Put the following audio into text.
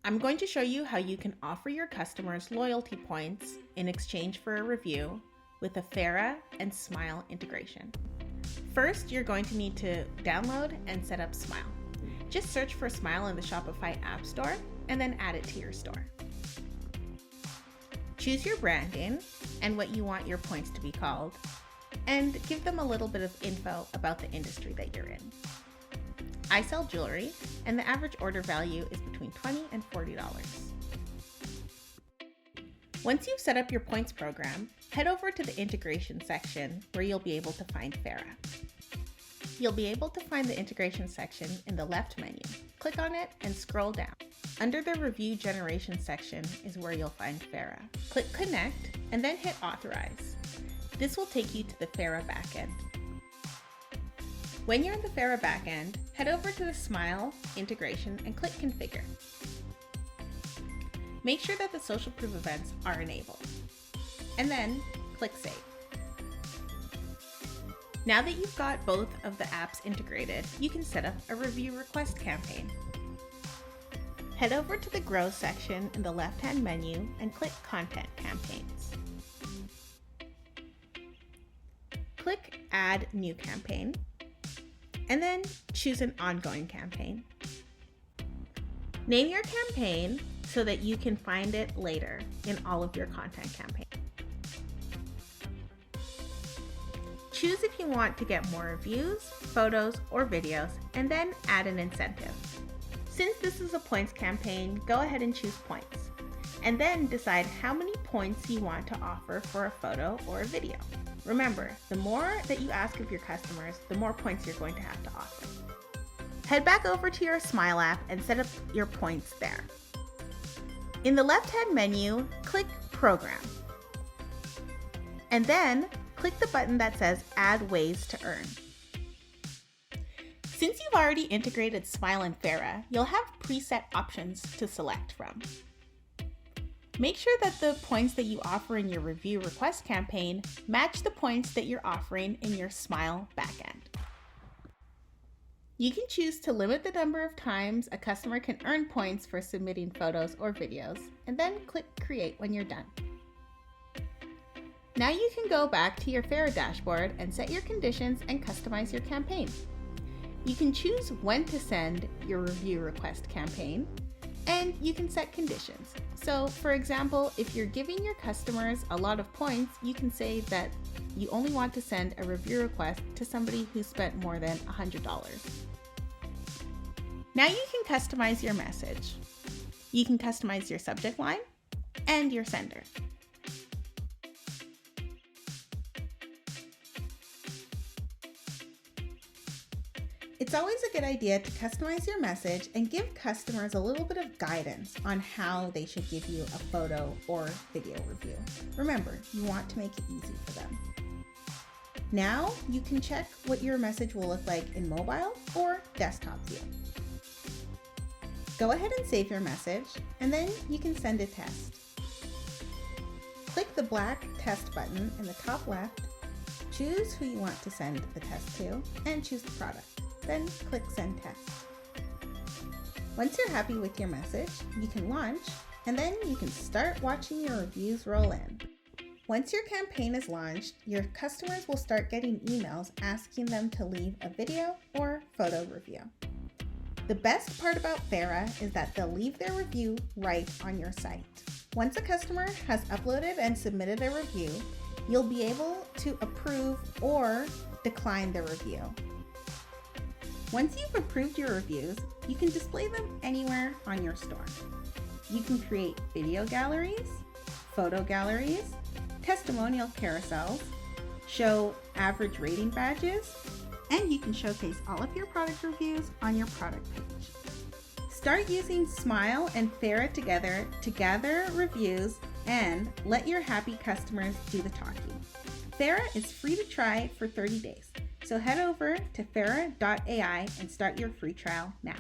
I'm going to show you how you can offer your customers loyalty points in exchange for a review with a Fera and Smile integration. First, you're going to need to download and set up Smile. Just search for Smile in the Shopify App Store and then add it to your store. Choose your branding and what you want your points to be called, and give them a little bit of info about the industry that you're in. I sell jewelry, and the average order value is between $20 and $40. Once you've set up your points program, head over to the integration section where you'll be able to find Fera. You'll be able to find the integration section in the left menu. Click on it and scroll down. Under the review generation section is where you'll find Fera. Click connect and then hit authorize. This will take you to the Fera backend. When you're in the Fera backend, head over to the Smile integration and click configure. Make sure that the social proof events are enabled, and then click save. Now that you've got both of the apps integrated, you can set up a review request campaign. Head over to the Grow section in the left-hand menu and click Content Campaigns. Click Add New Campaign, and then choose an ongoing campaign. Name your campaign so that you can find it later in all of your content campaigns. Choose if you want to get more reviews, photos, or videos, and then add an incentive. Since this is a points campaign, go ahead and choose points, and then decide how many points you want to offer for a photo or a video. Remember, the more that you ask of your customers, the more points you're going to have to offer. Head back over to your Smile app and set up your points there. In the left-hand menu, click Program. And then click the button that says Add Ways to Earn. Since you've already integrated Smile and Fera, you'll have preset options to select from. Make sure that the points that you offer in your review request campaign match the points that you're offering in your Smile backend. You can choose to limit the number of times a customer can earn points for submitting photos or videos, and then click Create when you're done. Now you can go back to your Fera dashboard and set your conditions and customize your campaign. You can choose when to send your review request campaign, and you can set conditions. So for example, if you're giving your customers a lot of points, you can say that you only want to send a review request to somebody who spent more than $100. Now you can customize your message. You can customize your subject line and your sender. It's always a good idea to customize your message and give customers a little bit of guidance on how they should give you a photo or video review. Remember, you want to make it easy for them. Now you can check what your message will look like in mobile or desktop view. Go ahead and save your message, and then you can send a test. Click the black test button in the top left, choose who you want to send the test to, and choose the product. Then click Send Test. Once you're happy with your message, you can launch, and then you can start watching your reviews roll in. Once your campaign is launched, your customers will start getting emails asking them to leave a video or photo review. The best part about Fera is that they'll leave their review right on your site. Once a customer has uploaded and submitted a review, you'll be able to approve or decline the review. Once you've approved your reviews, you can display them anywhere on your store. You can create video galleries, photo galleries, testimonial carousels, show average rating badges, and you can showcase all of your product reviews on your product page. Start using Smile and Fera together to gather reviews and let your happy customers do the talking. Fera is free to try for 30 days. So head over to Fera.ai and start your free trial now.